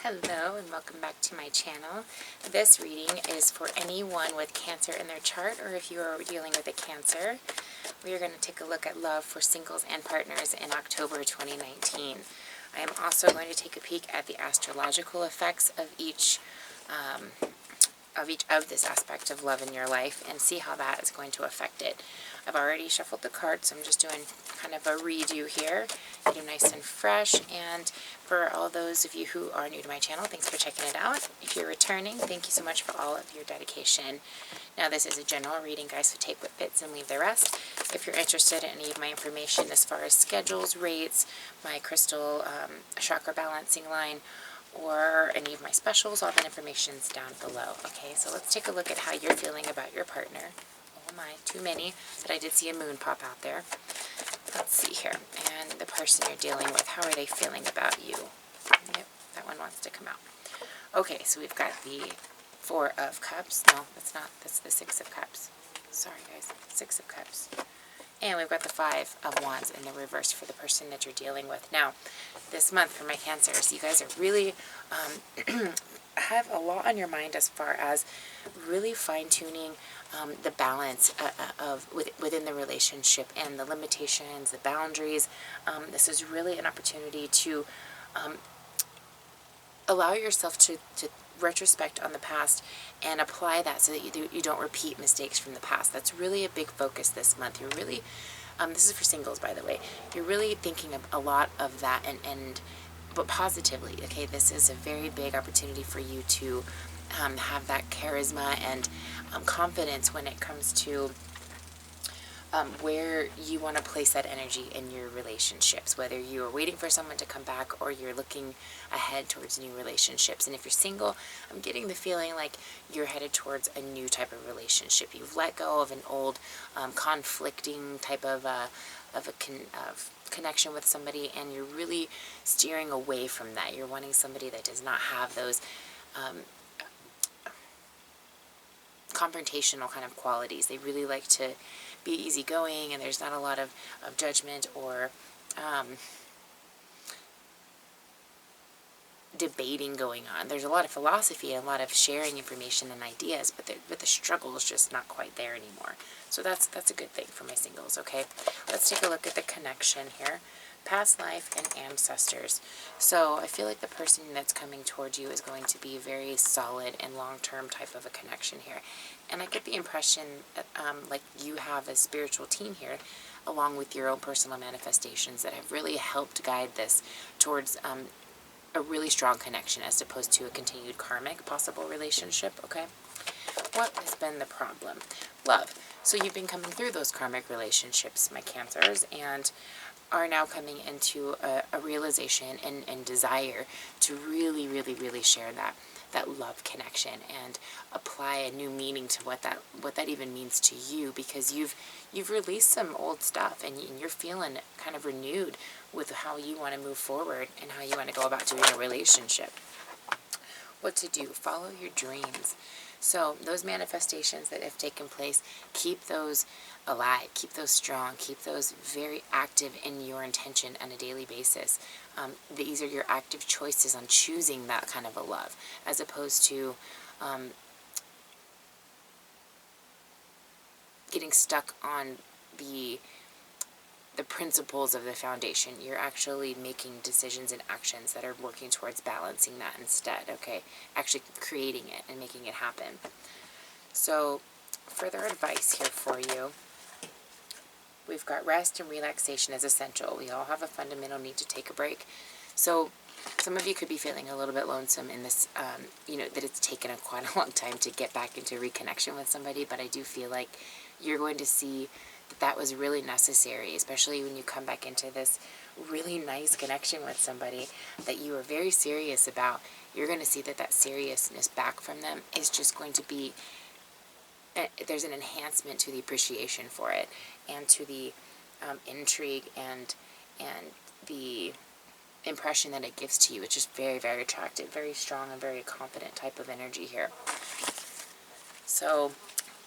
Hello and welcome back to my channel. This reading is for anyone with Cancer in their chart, or if you are dealing with a Cancer. We are going to take a look at love for singles and partners in October 2019. I am also going to take a peek at the astrological effects of each of this aspect of love in your life and see how that is going to affect it. I've already shuffled the cards, so I'm just doing kind of a redo here, get them nice and fresh. And for all those of you who are new to my channel, thanks for checking it out. If you're returning, thank you so much for all of your dedication. Now, this is a general reading, guys, so take what fits and leave the rest. If you're interested in any of my information as far as schedules, rates, my crystal chakra balancing line, or any of my specials, all that information's down below. Okay, so let's take a look at how you're feeling about your partner. Oh my, too many, but I did see a moon pop out there. Let's see here. And the person you're dealing with, how are they feeling about you? Yep, that one wants to come out. Okay, so we've got the Four of Cups. No, that's not. That's the Six of Cups. Sorry, guys. Six of Cups. And we've got the Five of Wands in the reverse for the person that you're dealing with. Now, this month for my Cancers, you guys are really have a lot on your mind as far as really fine-tuning the balance within the relationship and the limitations, the boundaries. This is really an opportunity to allow yourself to retrospect on the past and apply that so that you don't repeat mistakes from the past. That's really a big focus this month. You're really, this is for singles, by the way, you're really thinking of a lot of that but positively. Okay, this is a very big opportunity for you to have that charisma and confidence when it comes to where you want to place that energy in your relationships, whether you are waiting for someone to come back or you're looking ahead towards new relationships. And if you're single, I'm getting the feeling like you're headed towards a new type of relationship. You've let go of an old conflicting type of connection with somebody, and you're really steering away from that. You're wanting somebody that does not have those confrontational kind of qualities. They really like to be easygoing, and there's not a lot of judgment or debating going on. There's a lot of philosophy and a lot of sharing information and ideas, but the struggle is just not quite there anymore. So that's a good thing for my singles, okay? Let's take a look at the connection here. Past life and ancestors. So I feel like the person that's coming towards you is going to be a very solid and long-term type of a connection here. And I get the impression that, like you have a spiritual team here, along with your own personal manifestations that have really helped guide this towards a really strong connection as opposed to a continued karmic possible relationship, okay? What has been the problem? Love. So you've been coming through those karmic relationships, my Cancers, and are now coming into a realization and desire to really, really, really share that love connection and apply a new meaning to what that even means to you, because you've released some old stuff and you're feeling kind of renewed with how you want to move forward and how you want to go about doing a relationship. What to do? Follow your dreams. So those manifestations that have taken place, keep those alive, keep those strong, keep those very active in your intention on a daily basis. These are your active choices on choosing that kind of a love, as opposed to getting stuck on the principles of the foundation. You're actually making decisions and actions that are working towards balancing that instead, okay? Actually creating it and making it happen. So, further advice here for you. We've got rest and relaxation is essential. We all have a fundamental need to take a break. So, some of you could be feeling a little bit lonesome in this, that it's taken quite a long time to get back into reconnection with somebody, but I do feel like you're going to see that was really necessary, especially when you come back into this really nice connection with somebody that you are very serious about. You're going to see that seriousness back from them is just going to be, there's an enhancement to the appreciation for it and to the intrigue and the impression that it gives to you. It's just very, very attractive, very strong and very confident type of energy here. So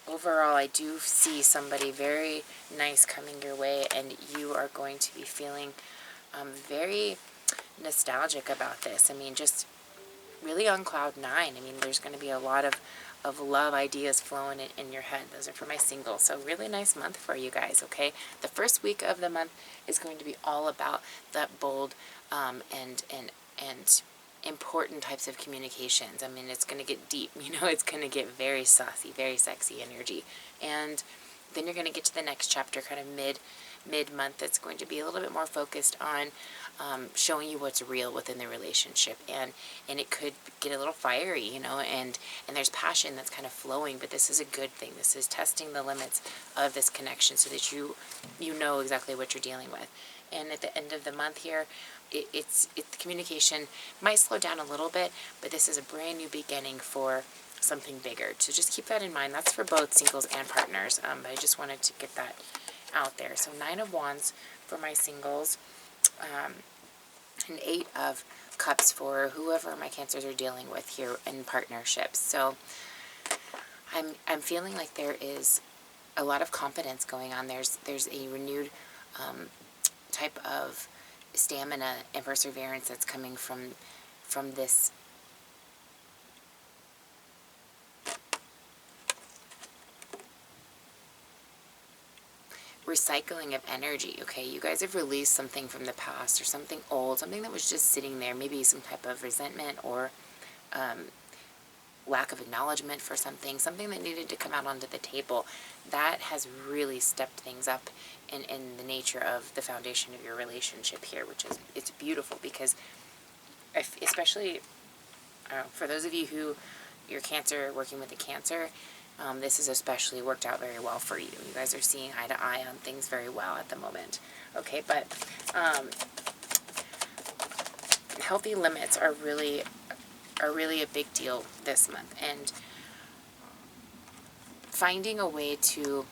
overall, I do see somebody very nice coming your way, and you are going to be feeling very nostalgic about this. I mean, just really on cloud 9. I mean, there's going to be a lot of love ideas flowing in your head. Those are for my singles. So really nice month for you guys, okay? The first week of the month is going to be all about that bold and important types of communications. I mean, it's going to get deep, you know, it's going to get very saucy, very sexy energy. And then you're going to get to the next chapter kind of mid-month. That's going to be a little bit more focused on showing you what's real within the relationship, and it could get a little fiery, you know, and there's passion that's kind of flowing, but this is a good thing. This is testing the limits of this connection so that you know exactly what you're dealing with. And at the end of the month here, it's the communication might slow down a little bit, but this is a brand new beginning for something bigger. So just keep that in mind. That's for both singles and partners, but I just wanted to get that out there. So 9 of Wands for my singles, and 8 of Cups for whoever my Cancers are dealing with here in partnerships. So I'm feeling like there is a lot of confidence going on. There's a renewed type of stamina and perseverance that's coming from this recycling of energy, okay? You guys have released something from the past or something old, something that was just sitting there, maybe some type of resentment or lack of acknowledgement for something that needed to come out onto the table. That has really stepped things up in the nature of the foundation of your relationship here, which is, it's beautiful because especially for those of you who, you're Cancer, working with a Cancer, this has especially worked out very well for you. You guys are seeing eye to eye on things very well at the moment. Okay, but healthy limits are really a big deal this month, and finding a way to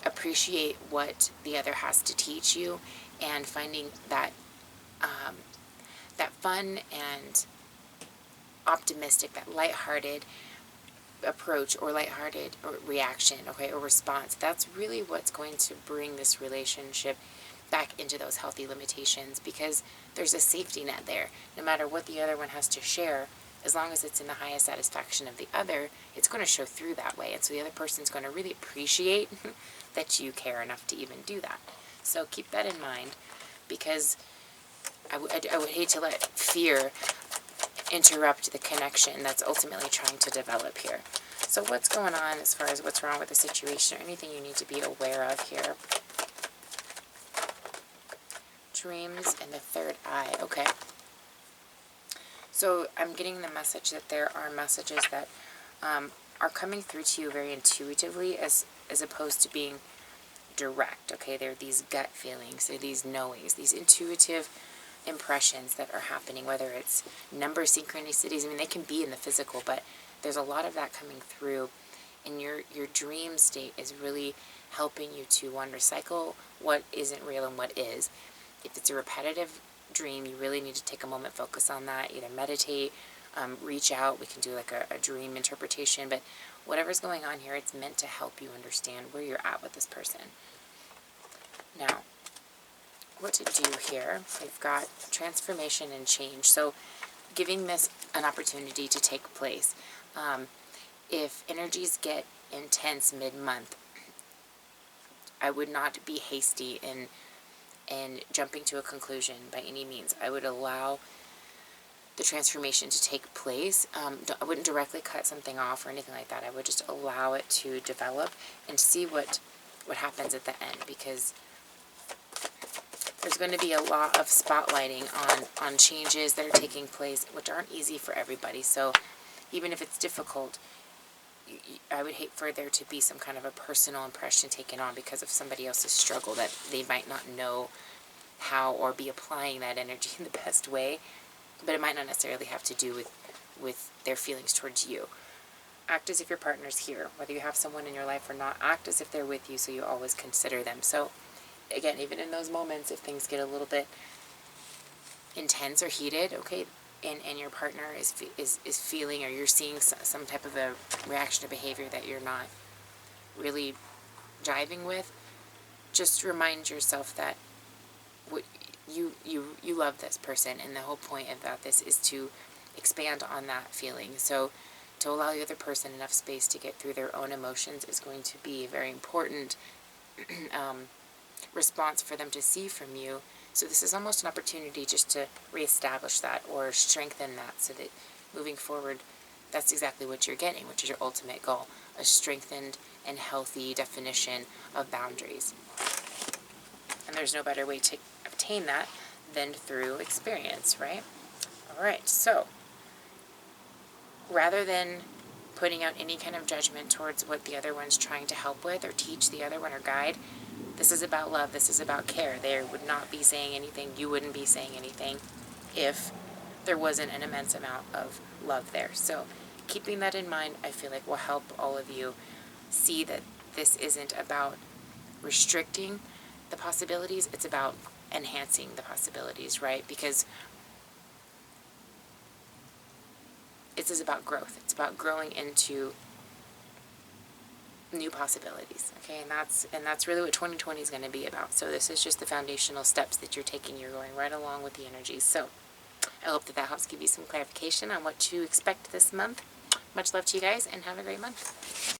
appreciate what the other has to teach you, and finding that that fun and optimistic, that lighthearted approach or lighthearted or reaction, okay, or response. That's really what's going to bring this relationship back into those healthy limitations, because there's a safety net there. No matter what the other one has to share, as long as it's in the highest satisfaction of the other, it's going to show through that way. And so the other person's going to really appreciate that you care enough to even do that. So keep that in mind, because I would hate to let fear interrupt the connection that's ultimately trying to develop here. So what's going on as far as what's wrong with the situation, or anything you need to be aware of here? Dreams and the third eye. Okay. So I'm getting the message that there are messages that are coming through to you very intuitively, as opposed to being direct. Okay, they're these gut feelings, they're these knowings, these intuitive impressions that are happening, whether it's number synchronicities. I mean, they can be in the physical, but there's a lot of that coming through, and your dream state is really helping you to, one, recycle what isn't real and what is. If it's a repetitive dream, you really need to take a moment, focus on that, either meditate, reach out. We can do like a dream interpretation, but whatever's going on here, it's meant to help you understand where you're at with this person. Now, what to do here? We've got transformation and change. So giving this an opportunity to take place. If energies get intense mid-month, I would not be hasty in jumping to a conclusion by any means. I would allow the transformation to take place. I wouldn't directly cut something off or anything like that. I would just allow it to develop and see what happens at the end, because there's going to be a lot of spotlighting on changes that are taking place, which aren't easy for everybody. So even if it's difficult, I would hate for there to be some kind of a personal impression taken on because of somebody else's struggle that they might not know how, or be applying that energy in the best way. But it might not necessarily have to do with their feelings towards you. Act as if your partner's here. Whether you have someone in your life or not, act as if they're with you, so you always consider them. So again, even in those moments, if things get a little bit intense or heated, okay, and your partner is feeling, or you're seeing some type of a reaction or behavior that you're not really jiving with, just remind yourself that you love this person, and the whole point about this is to expand on that feeling. So to allow the other person enough space to get through their own emotions is going to be a very important response for them to see from you. So this is almost an opportunity just to reestablish that or strengthen that, so that moving forward, that's exactly what you're getting, which is your ultimate goal, a strengthened and healthy definition of boundaries. And there's no better way to obtain that than through experience, right? All right, so rather than putting out any kind of judgment towards what the other one's trying to help with or teach the other one or guide, this is about love, this is about care. They would not be saying anything, you wouldn't be saying anything if there wasn't an immense amount of love there. So keeping that in mind, I feel like will help all of you see that this isn't about restricting the possibilities, it's about enhancing the possibilities, right? Because this is about growth. It's about growing into new possibilities, okay? And that's really what 2020 is going to be about. So this is just the foundational steps that you're taking. You're going right along with the energies. So I hope that helps give you some clarification on what to expect this month. Much love to you guys, and have a great month.